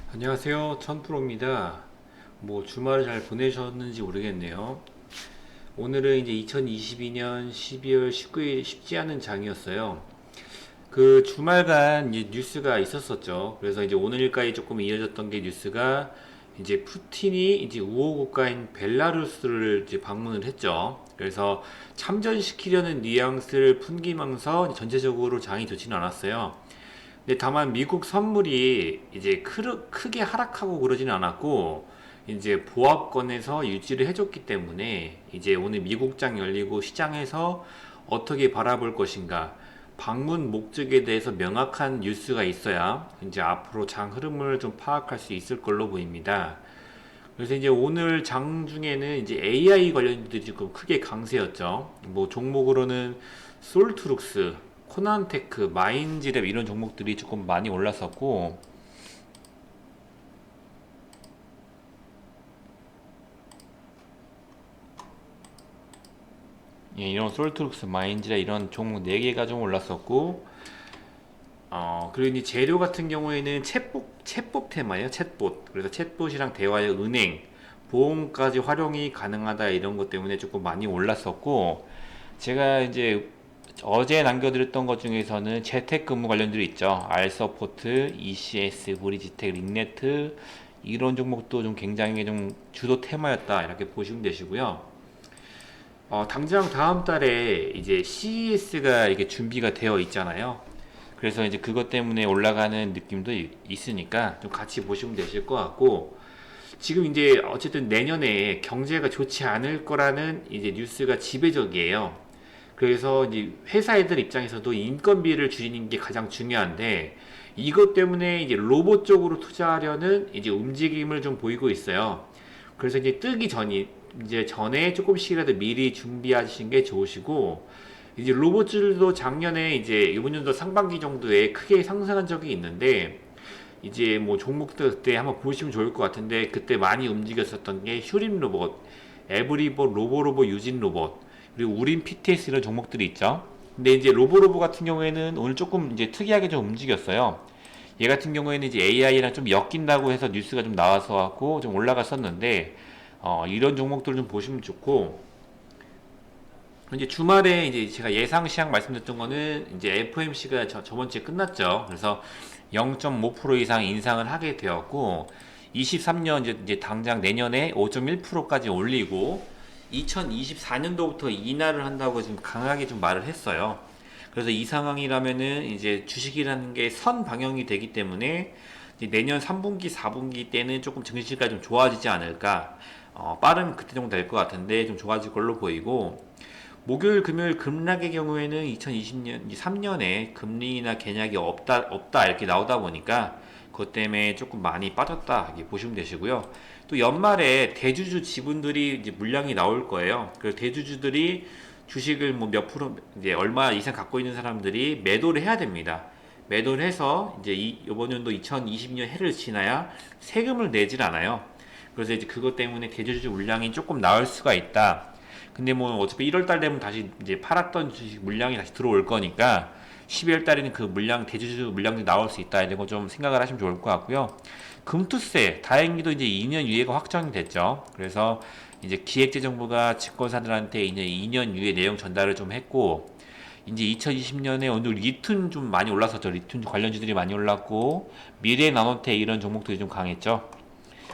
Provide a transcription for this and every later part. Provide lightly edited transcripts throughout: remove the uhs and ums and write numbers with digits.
안녕하세요. 천프로입니다. 주말을 잘 보내셨는지 모르겠네요. 오늘은 이제 2022년 12월 19일 쉽지 않은 장이었어요. 그 주말간 이제 뉴스가 있었었죠. 그래서 이제 오늘까지 조금 이어졌던 게 뉴스가 이제 푸틴이 이제 우호 국가인 벨라루스를 이제 방문을 했죠. 그래서 참전시키려는 뉘앙스를 풍기면서 전체적으로 장이 좋지는 않았어요. 근데 다만 미국 선물이 이제 크게 하락하고 그러지는 않았고 이제 보합권에서 유지를 해줬기 때문에 이제 오늘 미국장 열리고 시장에서 어떻게 바라볼 것인가 방문 목적에 대해서 명확한 뉴스가 있어야 이제 앞으로 장 흐름을 좀 파악할 수 있을 걸로 보입니다. 그래서 이제 오늘 장 중에는 이제 AI 관련주들이 좀 크게 강세였죠. 종목으로는 솔트룩스, 코난테크, 마인지랩 이런 종목들이 조금 많이 올랐었고, 예, 이런 솔트룩스, 마인지랩 이런 종목 4개가 좀 올랐었고, 그리고 이제 재료 같은 경우에는 챗봇 테마예요, 챗봇. 그래서 챗봇이랑 대화의 은행, 보험까지 활용이 가능하다 이런 것 때문에 조금 많이 올랐었고, 제가 이제 어제 남겨드렸던 것 중에서는 재택근무 관련들이 있죠. 알서포트, ECS, 브리지텍, 링네트 이런 종목도 좀 굉장히 좀 주도 테마였다 이렇게 보시면 되시고요. 당장 다음 달에 이제 CES가 이게 준비가 되어 있잖아요. 그래서 이제 그것 때문에 올라가는 느낌도 있으니까 좀 같이 보시면 되실 것 같고, 지금 이제 어쨌든 내년에 경제가 좋지 않을 거라는 이제 뉴스가 지배적이에요. 그래서 이제 회사애들 입장에서도 인건비를 줄이는 게 가장 중요한데, 이것 때문에 이제 로봇 쪽으로 투자하려는 이제 움직임을 좀 보이고 있어요. 그래서 이제 뜨기 전이 이제 전에 조금씩이라도 미리 준비하시는 게 좋으시고, 이제 로봇들도 작년에 이제 이번 연도 상반기 정도에 크게 상승한 적이 있는데, 이제 종목들 그때 한번 보시면 좋을 것 같은데, 그때 많이 움직였었던 게 휴림 로봇, 에브리봇, 로보로보, 유진 로봇, 그리고 우린 PTS 이런 종목들이 있죠. 근데 이제 로보로보 같은 경우에는 오늘 조금 이제 특이하게 좀 움직였어요. 얘 같은 경우에는 이제 AI랑 좀 엮인다고 해서 뉴스가 좀 나와서 갖고 좀 올라갔었는데, 이런 종목들을 좀 보시면 좋고, 이제 주말에 이제 제가 예상 시향 말씀드렸던 거는 이제 FOMC가 저번 주에 끝났죠. 그래서 0.5% 이상 인상을 하게 되었고, 23년 이제 당장 내년에 5.1%까지 올리고, 2024년도부터 인하를 한다고 지금 강하게 좀 말을 했어요. 그래서 이 상황이라면은 이제 주식이라는 게 선 방영이 되기 때문에 이제 내년 3분기, 4분기 때는 조금 증시가 좀 좋아지지 않을까. 빠른 그때 정도 될 것 같은데 좀 좋아질 걸로 보이고, 목요일, 금요일 급락의 경우에는 2020년, 3년에 금리나 개략이 없다 이렇게 나오다 보니까 그것 때문에 조금 많이 빠졌다 이렇게 보시면 되시고요. 또 연말에 대주주 지분들이 이제 물량이 나올 거예요. 그래서 대주주들이 주식을 뭐 몇 프로 이제 얼마 이상 갖고 있는 사람들이 매도를 해야 됩니다. 매도를 해서 이제 이번 연도 2020년 해를 지나야 세금을 내질 않아요. 그래서 이제 그것 때문에 대주주 물량이 조금 나올 수가 있다. 근데 뭐 어차피 1월 달 되면 다시 이제 팔았던 주식 물량이 다시 들어올 거니까 12월 달에는 그 물량 대주주 물량이 나올 수 있다 이런 거 좀 생각을 하시면 좋을 것 같고요. 금투세 다행히도 이제 2년 유예가 확정이 됐죠. 그래서 이제 기획재정부가 증권사들한테 이제 2년 유예 내용 전달을 좀 했고, 이제 2020년에 오늘 리툰 좀 많이 올랐었죠. 리툰 관련주들이 많이 올랐고, 미래 나노텍 이런 종목들이 좀 강했죠.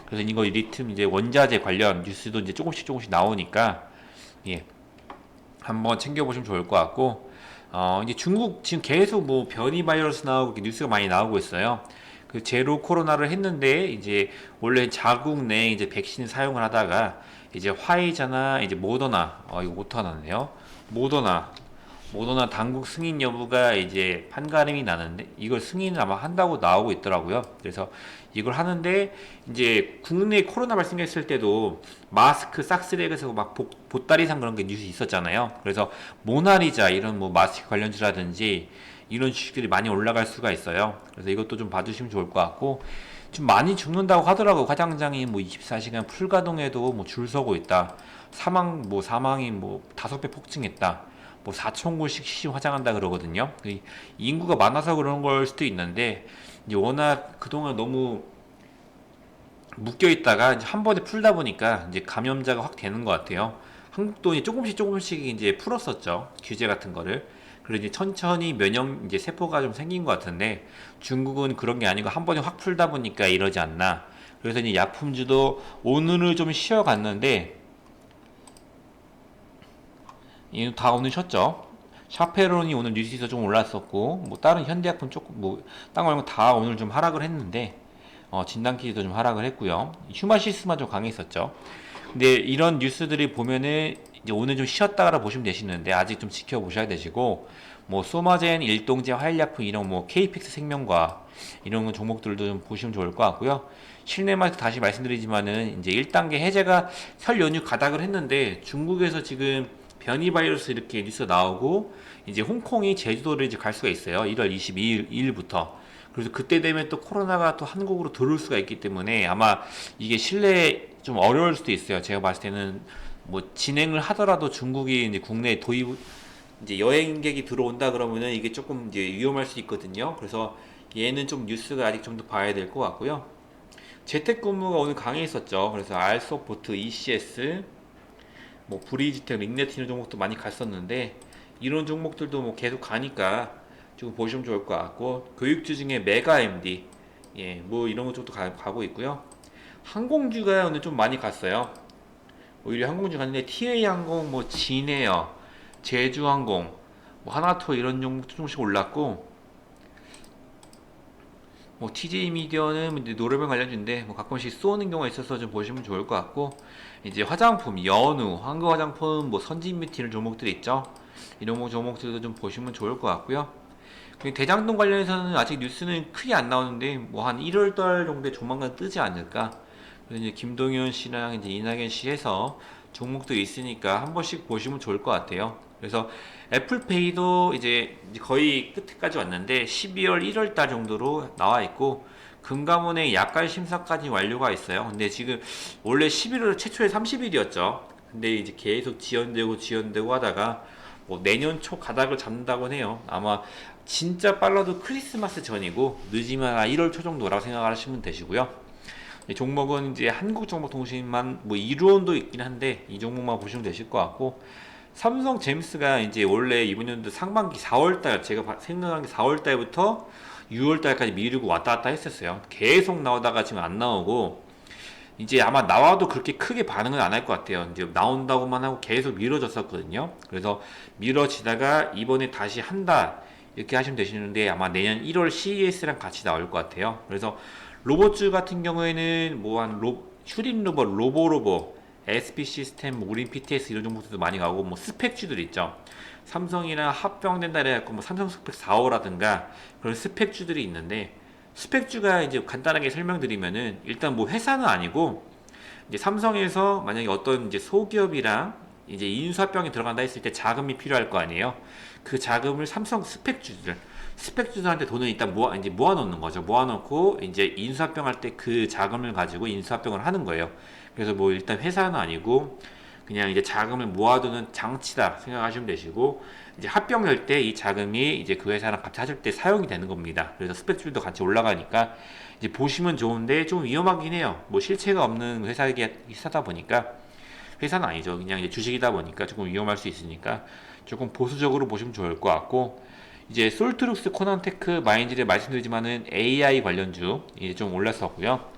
그래서 이거 리튬 이제 원자재 관련 뉴스도 이제 조금씩 나오니까, 예, 한번 챙겨보시면 좋을 것 같고, 이제 중국 지금 계속 뭐 변이 바이러스 나오고 뉴스가 많이 나오고 있어요. 그 제로 코로나를 했는데 이제 원래 자국 내에 이제 백신 사용을 하다가 이제 화이자나 이제 모더나, 이거 못하네요. 모더나 당국 승인 여부가 이제 판가름이 나는데 이걸 승인을 아마 한다고 나오고 있더라고요. 그래서 이걸 하는데 이제 국내 코로나 발생했을 때도 마스크 싹쓸이해서 막 보따리상 그런 게 뉴스 있었잖아요. 그래서 모나리자 이런 뭐 마스크 관련주라든지 이런 주식들이 많이 올라갈 수가 있어요. 그래서 이것도 좀 봐주시면 좋을 것 같고, 좀 많이 죽는다고 하더라고. 화장장이 뭐 24시간 풀가동해도 뭐 줄 서고 있다. 사망이 뭐 5배 폭증했다. 뭐 4천 곳씩 시심 화장한다 그러거든요. 인구가 많아서 그런 걸 수도 있는데, 이제 워낙 그동안 너무 묶여 있다가 이제 한 번에 풀다 보니까 이제 감염자가 확 되는 것 같아요. 한국도 이제 조금씩 이제 풀었었죠. 규제 같은 거를. 그리고 이제 천천히 면역 이제 세포가 좀 생긴 것 같은데 중국은 그런 게 아니고 한 번에 확 풀다 보니까 이러지 않나. 그래서 이제 약품주도 오늘은 좀 쉬어갔는데 다 오늘 쉬었죠. 샤페론이 오늘 뉴스에서 좀 올랐었고 뭐 다른 현대약품 조금 뭐 딴 거 말고 다 오늘 좀 하락을 했는데 진단키도 좀 하락을 했고요. 휴마시스만 좀 강했었죠. 근데 이런 뉴스들이 보면은 이제 오늘 좀 쉬었다가 보시면 되시는데 아직 좀 지켜보셔야 되시고 뭐 소마젠, 일동제, 화일약품 이런 뭐 케이픽스 생명과 이런 종목들도 좀 보시면 좋을 것 같고요. 실내 마스크 다시 말씀드리지만은 이제 1단계 해제가 설 연휴 가닥을 했는데 중국에서 지금 변이 바이러스 이렇게 뉴스 나오고 이제 홍콩이 제주도를 이제 갈 수가 있어요. 1월 22일부터. 그래서 그때 되면 또 코로나가 또 한국으로 들어올 수가 있기 때문에 아마 이게 실내에 좀 어려울 수도 있어요. 제가 봤을 때는 뭐 진행을 하더라도 중국이 이제 국내에 도입 이제 여행객이 들어온다 그러면은 이게 조금 이제 위험할 수 있거든요. 그래서 얘는 좀 뉴스가 아직 좀 더 봐야 될 것 같고요. 재택근무가 오늘 강했었죠. 그래서 알소포트, ECS, 뭐 브리지텍, 링네트 이런 종목도 많이 갔었는데 이런 종목들도 뭐 계속 가니까 좀 보시면 좋을 것 같고 교육주 중에 메가 MD 뭐 이런 것 쪽도 가고 있고요. 항공주가 오늘 좀 많이 갔어요. 오히려 항공주 갔는데 TA항공, 뭐 진에어, 제주항공, 뭐 하나투어 이런 종목도 조금씩 올랐고 뭐 TJ 미디어는 이제 노래방 관련주인데 뭐 가끔씩 쏘는 경우가 있어서 좀 보시면 좋을 것 같고 이제 화장품, 연우, 한국 화장품, 뭐 선진뷰티 이런 종목들이 있죠. 이런 종목들도 좀 보시면 좋을 것 같고요. 그리고 대장동 관련해서는 아직 뉴스는 크게 안 나오는데 뭐 한 1월달 정도에 조만간 뜨지 않을까. 그래서 이제 김동연 씨랑 이제 이낙연 씨 해서 종목도 있으니까 한 번씩 보시면 좋을 것 같아요. 그래서 애플페이도 이제 거의 끝까지 왔는데 12월 1월 달 정도로 나와 있고 금감원의 약관 심사까지 완료가 있어요. 근데 지금 원래 11월 최초에 30일이었죠. 근데 이제 계속 지연되고 하다가 뭐 내년 초 가닥을 잡는다고 해요. 아마 진짜 빨라도 크리스마스 전이고 늦으면 1월 초 정도라고 생각하시면 되시고요. 종목은 이제 한국정보통신만 뭐 이루온도 있긴 한데 이 종목만 보시면 되실 것 같고 삼성 제임스가 이제 원래 이번 연도 상반기 4월달 제가 생각한 게 4월달부터 6월달까지 미루고 왔다 갔다 했었어요. 계속 나오다가 지금 안 나오고 이제 아마 나와도 그렇게 크게 반응은 안 할 것 같아요. 이제 나온다고만 하고 계속 미뤄졌었거든요. 그래서 미뤄지다가 이번에 다시 한다 이렇게 하시면 되시는데 아마 내년 1월 CES랑 같이 나올 것 같아요. 그래서 로봇주 같은 경우에는 뭐 한 휴림 로봇, 로보로보, SP 시스템, 우린 PTS 이런 종목들도 많이 가고 뭐 스펙주들 있죠. 삼성이랑 합병된다 해갖고 뭐 삼성 스펙 4호라든가 그런 스펙주들이 있는데 스펙주가 이제 간단하게 설명드리면은 일단 뭐 회사는 아니고 이제 삼성에서 만약에 어떤 이제 소기업이랑 이제 인수합병이 들어간다 했을 때 자금이 필요할 거 아니에요. 그 자금을 삼성 스펙주들한테 돈을 일단 이제 모아놓는 거죠. 모아놓고 이제 인수합병할 때 그 자금을 가지고 인수합병을 하는 거예요. 그래서 뭐 일단 회사는 아니고 그냥 이제 자금을 모아두는 장치다 생각하시면 되시고 이제 합병할 때 이 자금이 이제 그 회사랑 같이 하실 때 사용이 되는 겁니다. 그래서 스펙줄도 같이 올라가니까 이제 보시면 좋은데 좀 위험하긴 해요. 뭐 실체가 없는 회사다 보니까 회사는 아니죠. 그냥 이제 주식이다 보니까 조금 위험할 수 있으니까 조금 보수적으로 보시면 좋을 것 같고 이제 솔트룩스, 코난테크, 마인즈를 말씀드리지만은 AI 관련주 이제 좀 올랐었고요.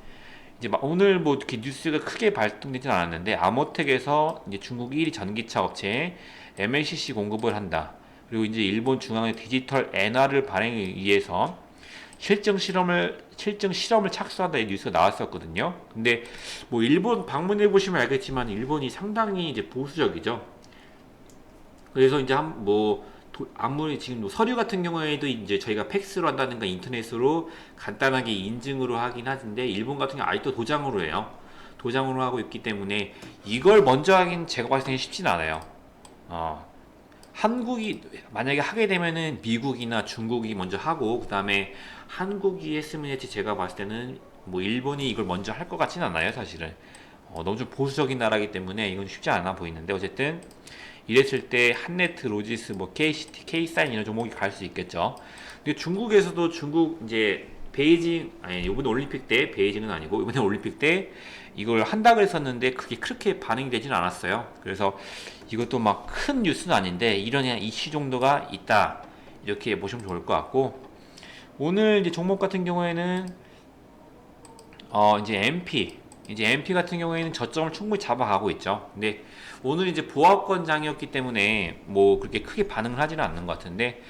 이제 오늘 뭐 이렇게 뉴스가 크게 발동되진 않았는데 아모텍에서 이제 중국 1위 전기차 업체에 MLCC 공급을 한다. 그리고 이제 일본 중앙의 디지털 엔화를 발행하기 위해서 실증 실험을 착수한다 이 뉴스가 나왔었거든요. 근데 뭐 일본 방문해 보시면 알겠지만 일본이 상당히 이제 보수적이죠. 그래서 이제 아무리 지금 뭐 서류 같은 경우에도 이제 저희가 팩스로 한다든가 인터넷으로 간단하게 인증으로 하긴 하는데 일본 같은 경우 아직도 도장으로 해요. 도장으로 하고 있기 때문에 이걸 먼저 하긴 제가 봤을 때는 쉽진 않아요. 한국이 만약에 하게 되면은 미국이나 중국이 먼저 하고 그 다음에 한국이 했으면 했지 제가 봤을 때는 뭐 일본이 이걸 먼저 할 것 같진 않아요 사실은. 너무 좀 보수적인 나라이기 때문에 이건 쉽지 않아 보이는데 어쨌든 이랬을 때 한네트, 로지스, 뭐 KCT, K사인 이런 종목이 갈 수 있겠죠. 근데 중국에서도 중국 이제 베이징 아니 이번에 올림픽 때 베이징은 아니고 이번에 올림픽 때 이걸 한다 그랬었는데 그게 그렇게 반응이 되진 않았어요. 그래서 이것도 막 큰 뉴스는 아닌데 이런 그냥 이슈 정도가 있다 이렇게 보시면 좋을 것 같고 오늘 이제 종목 같은 경우에는 이제 MP 같은 경우에는 저점을 충분히 잡아가고 있죠. 근데 오늘 이제 보합권장이었기 때문에 뭐 그렇게 크게 반응을 하지는 않는 것 같은데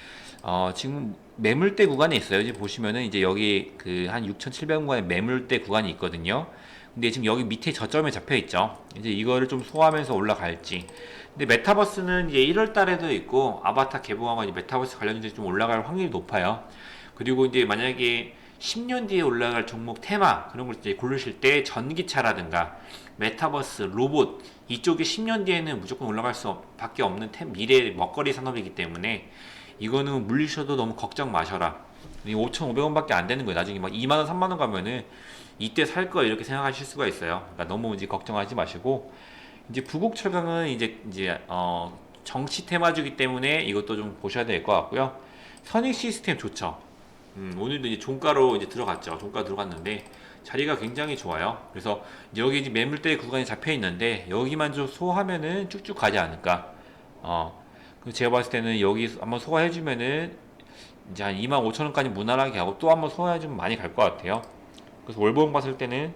지금 매물대 구간에 있어요. 이제 보시면은 이제 여기 그 한 6,700원 구간에 매물대 구간이 있거든요. 근데 지금 여기 밑에 저점에 잡혀 있죠. 이제 이거를 좀 소화하면서 올라갈지. 근데 메타버스는 이제 1월 달에도 있고 아바타 개봉하고 이제 메타버스 관련주들이 좀 올라갈 확률이 높아요. 그리고 이제 만약에 10년 뒤에 올라갈 종목 테마 그런 걸 이제 고르실 때 전기차라든가 메타버스, 로봇 이쪽이 10년 뒤에는 무조건 올라갈 수밖에 없는 미래 먹거리 산업이기 때문에 이거는 물리셔도 너무 걱정 마셔라. 5,500원밖에 안 되는 거예요. 나중에 막 2만 원, 3만 원 가면은 이때 살 거 이렇게 생각하실 수가 있어요. 그러니까 너무 이제 걱정하지 마시고 이제 부국철강은 이제 정치 테마주기 때문에 이것도 좀 보셔야 될 것 같고요. 선익 시스템 좋죠. 오늘도 이제 종가로 이제 들어갔죠. 종가 들어갔는데 자리가 굉장히 좋아요. 그래서 여기 이제 매물대 구간이 잡혀 있는데 여기만 좀 소화하면은 쭉쭉 가지 않을까. 제가 봤을 때는 여기 한번 소화해주면은 이제 한 25,000원까지 무난하게 하고 또 한번 소화해주면 많이 갈 것 같아요. 그래서 월봉 봤을 때는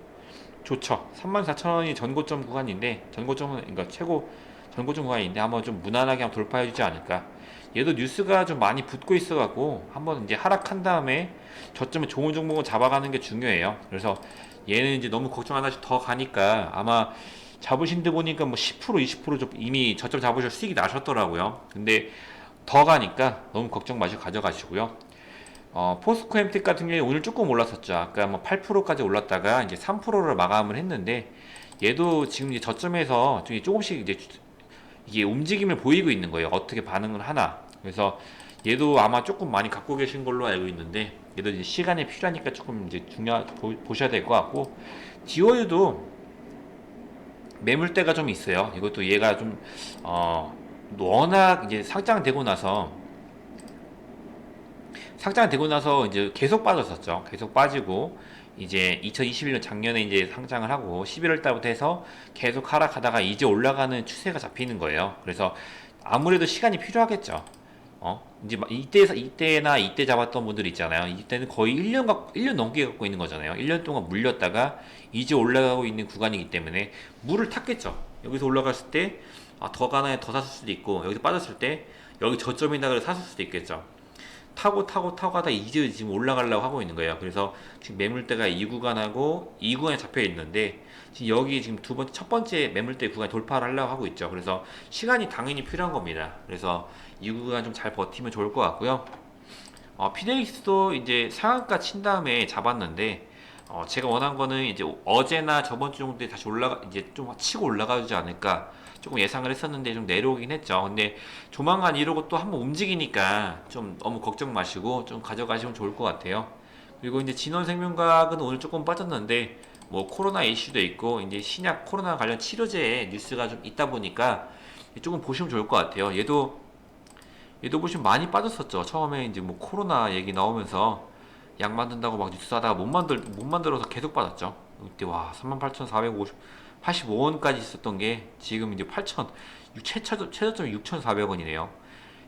좋죠. 34,000원이 전고점 구간인데 전고점은 그러니까 최고 전고점 구간인데 한번 좀 무난하게 한번 돌파해주지 않을까. 얘도 뉴스가 좀 많이 붙고 있어갖고 한번 이제 하락한 다음에 저점에 좋은 종목을 잡아가는 게 중요해요. 그래서 얘는 이제 너무 걱정 하나씩 더 가니까 아마 잡으신 데 보니까 뭐 10% 20%좀 이미 저점 잡으셔서 수익이 나셨더라고요. 근데 더 가니까 너무 걱정 마시고 가져가시고요. 포스코 엠텍 같은 경우에 오늘 조금 올랐었죠. 아까 뭐 8%까지 올랐다가 이제 3%를 마감을 했는데 얘도 지금 이제 저점에서 조금씩 이제 이게 움직임을 보이고 있는 거예요. 어떻게 반응을 하나. 그래서 얘도 아마 조금 많이 갖고 계신 걸로 알고 있는데 얘도 이제 시간이 필요하니까 조금 이제 보셔야 될 것 같고 디오유도 매물대가 좀 있어요. 이것도 얘가 좀 워낙 이제 상장되고 나서 이제 계속 빠졌었죠. 계속 빠지고 이제 2021년 작년에 이제 상장을 하고 11월 달부터 해서 계속 하락하다가 이제 올라가는 추세가 잡히는 거예요. 그래서 아무래도 시간이 필요하겠죠. 이제 이때나 이때 잡았던 분들 있잖아요. 이때는 거의 1년 넘게 갖고 있는 거잖아요. 1년 동안 물렸다가 이제 올라가고 있는 구간이기 때문에 물을 탔겠죠. 여기서 올라갔을 때, 더 가나요? 더 샀을 수도 있고, 여기서 빠졌을 때, 여기 저점이다 그래서 샀을 수도 있겠죠. 타고 가다 이제 지금 올라가려고 하고 있는 거예요. 그래서 지금 매물대가 이 구간하고 이 구간에 잡혀 있는데 지금 여기 지금 첫 번째 매물대 구간 돌파를 하려고 하고 있죠. 그래서 시간이 당연히 필요한 겁니다. 그래서 이 구간 좀 잘 버티면 좋을 것 같고요. 피델릭스도 이제 상한가 친 다음에 잡았는데 제가 원한 거는 이제 어제나 저번 주 정도에 다시 이제 좀 치고 올라가지 않을까 조금 예상을 했었는데 좀 내려오긴 했죠. 근데 조만간 이러고 또 한번 움직이니까 좀 너무 걱정 마시고 좀 가져가시면 좋을 것 같아요. 그리고 이제 진원생명과학은 오늘 조금 빠졌는데 뭐 코로나 이슈도 있고 이제 신약 코로나 관련 치료제 뉴스가 좀 있다 보니까 조금 보시면 좋을 것 같아요. 얘도 보시면 많이 빠졌었죠. 처음에 이제 뭐 코로나 얘기 나오면서 약 만든다고 막 뉴스 하다가 못 만들어서 계속 빠졌죠. 이때 와 38,485원까지 있었던 게 지금 이제 8,000 최저점이 6,400원이네요.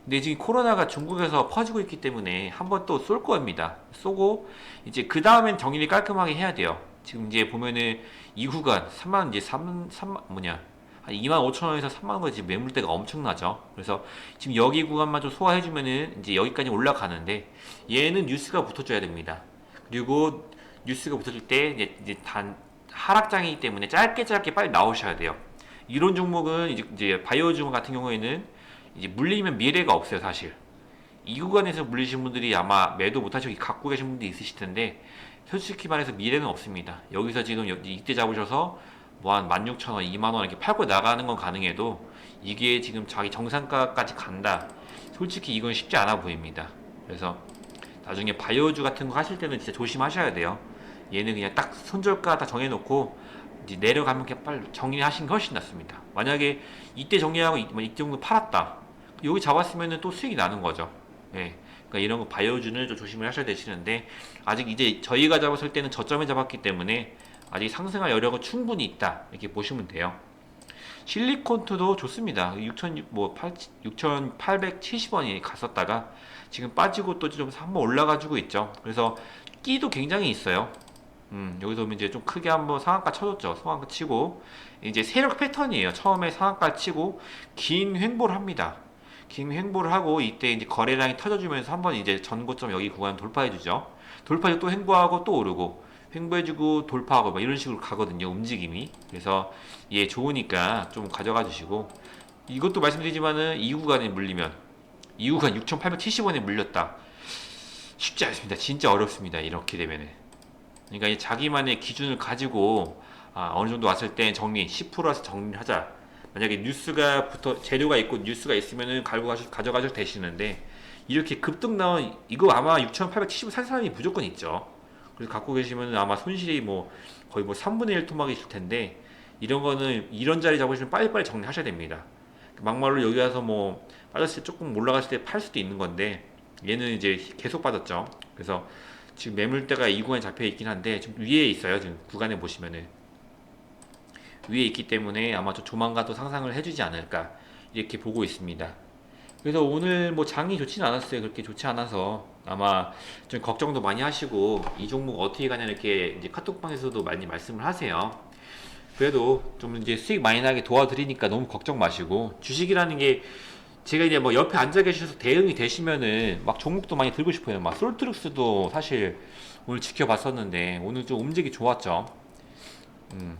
근데 지금 코로나가 중국에서 퍼지고 있기 때문에 한번 또 쏠 겁니다. 쏘고 이제 그 다음엔 정리를 깔끔하게 해야 돼요. 지금 이제 보면은 이 구간 3만 이제 3만 뭐냐 한 25,000원에서 3만원까지 지금 매물대가 엄청나죠. 그래서 지금 여기 구간만 좀 소화해주면은 이제 여기까지 올라가는데 얘는 뉴스가 붙어줘야 됩니다. 그리고 뉴스가 붙어줄 때 이제 단 하락장이기 때문에 짧게 빨리 나오셔야 돼요. 이런 종목은 이제 바이오 종목 같은 경우에는 이제 물리면 미래가 없어요, 사실. 이 구간에서 물리신 분들이 아마 매도 못하시고 갖고 계신 분들이 있으실 텐데 솔직히 말해서 미래는 없습니다. 여기서 지금 이때 잡으셔서 뭐 한 16,000원, 2만원 이렇게 팔고 나가는 건 가능해도 이게 지금 자기 정상가까지 간다. 솔직히 이건 쉽지 않아 보입니다. 그래서 나중에 바이오주 같은 거 하실 때는 진짜 조심하셔야 돼요. 얘는 그냥 딱 손절가 다 정해놓고 이제 내려가면 그냥 빨리 정리하시는 게 훨씬 낫습니다. 만약에 이때 정리하고 이때 정도 팔았다. 여기 잡았으면 또 수익이 나는 거죠. 예. 그러니까 이런 거 바이오준을 좀 조심을 하셔야 되시는데, 아직 이제 저희가 잡았을 때는 저점에 잡았기 때문에 아직 상승할 여력은 충분히 있다, 이렇게 보시면 돼요. 실리콘트도 좋습니다. 6,870원이 갔었다가 지금 빠지고 또 좀 한번 올라가지고 있죠. 그래서 끼도 굉장히 있어요. 여기서 이제 좀 크게 한번 상한가 쳐줬죠. 상한가 치고 이제 세력 패턴이에요. 처음에 상한가 치고 긴 횡보를 합니다. 긴 횡보를 하고 이때 이제 거래량이 터져주면서 한번 이제 전고점 여기 구간 돌파해주죠. 돌파해서 또 횡보하고 또 오르고 횡보해주고 돌파하고 막 이런 식으로 가거든요. 움직임이. 그래서 예, 좋으니까 좀 가져가 주시고, 이것도 말씀드리지만은 이 구간에 물리면 이 구간 6,870원에 물렸다. 쉽지 않습니다. 진짜 어렵습니다. 이렇게 되면은. 그러니까 이 자기만의 기준을 가지고 어느 정도 왔을 때 정리 10%에서 정리를 하자. 만약에 뉴스가 재료가 있고 뉴스가 있으면은 가져가셔도 되시는데, 이렇게 급등 나온 이거 아마 6,870원 산 사람이 무조건 있죠. 그래서 갖고 계시면 아마 손실이 뭐 거의 뭐 3분의 1 토막이실 텐데, 이런 거는 이런 자리 잡으시면 빨리빨리 정리하셔야 됩니다. 막말로 여기 와서 뭐 빠졌을 때 조금 올라갔을 때 팔 수도 있는 건데, 얘는 이제 계속 빠졌죠. 그래서 지금 매물대가 이 구간에 잡혀 있긴 한데 좀 위에 있어요. 지금 구간에 보시면은 위에 있기 때문에 아마 좀 조만간 또 상상을 해주지 않을까 이렇게 보고 있습니다. 그래서 오늘 뭐 장이 좋지는 않았어요. 그렇게 좋지 않아서 아마 좀 걱정도 많이 하시고 이 종목 어떻게 가냐 이렇게 이제 카톡방에서도 많이 말씀을 하세요. 그래도 좀 이제 수익 많이 나게 도와드리니까 너무 걱정 마시고, 주식이라는 게 제가 이제 뭐 옆에 앉아 계셔서 대응이 되시면은 막 종목도 많이 들고 싶어요. 막 솔트룩스도 사실 오늘 지켜봤었는데 오늘 좀 움직이 좋았죠. 음,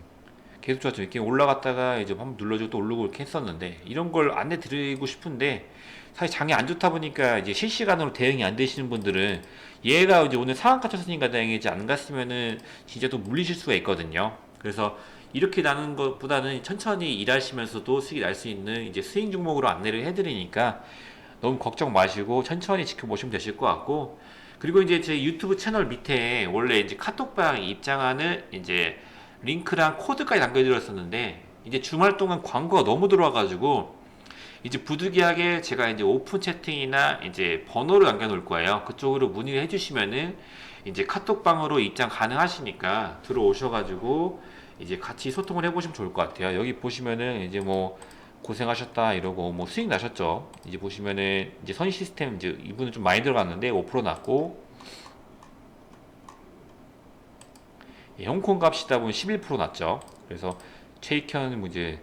계속 좋았죠. 이렇게 올라갔다가 이제 한번 눌러주고 또 오르고 이렇게 했었는데, 이런 걸 안내 드리고 싶은데 사실 장이 안 좋다 보니까 이제 실시간으로 대응이 안 되시는 분들은, 얘가 이제 오늘 상한가 쳤으니까 다행이지 안 갔으면은 진짜 또 물리실 수가 있거든요. 그래서 이렇게 나는 것보다는 천천히 일하시면서도 수익이 날 수 있는 이제 스윙 종목으로 안내를 해드리니까 너무 걱정 마시고 천천히 지켜보시면 되실 것 같고, 그리고 이제 제 유튜브 채널 밑에 원래 이제 카톡방 입장하는 이제 링크랑 코드까지 남겨드렸었는데, 이제 주말 동안 광고가 너무 들어와가지고 이제 부득이하게 제가 이제 오픈 채팅이나 이제 번호를 남겨놓을 거예요. 그쪽으로 문의를 해주시면은 이제 카톡방으로 입장 가능하시니까 들어오셔가지고 이제 같이 소통을 해보시면 좋을 것 같아요. 여기 보시면은 이제 뭐 고생하셨다 이러고 뭐 수익 나셨죠. 이제 보시면은 이제 선 시스템 이제 이분은 좀 많이 들어갔는데 5% 났고, 예, 홍콩 값이다 보면 11% 났죠. 그래서 최익현 뭐 이제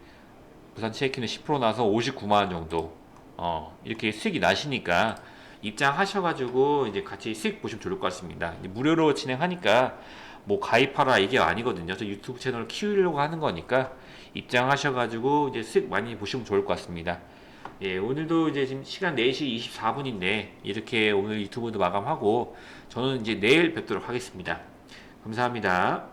부산 체이키는 10% 나서 59만 원 정도 이렇게 수익이 나시니까 입장하셔가지고 이제 같이 수익 보시면 좋을 것 같습니다. 무료로 진행하니까 뭐 가입하라 이게 아니거든요. 저 유튜브 채널 키우려고 하는 거니까 입장하셔가지고 이제 수익 많이 보시면 좋을 것 같습니다. 예, 오늘도 이제 지금 시간 4시 24분인데 이렇게 오늘 유튜브도 마감하고 저는 이제 내일 뵙도록 하겠습니다. 감사합니다.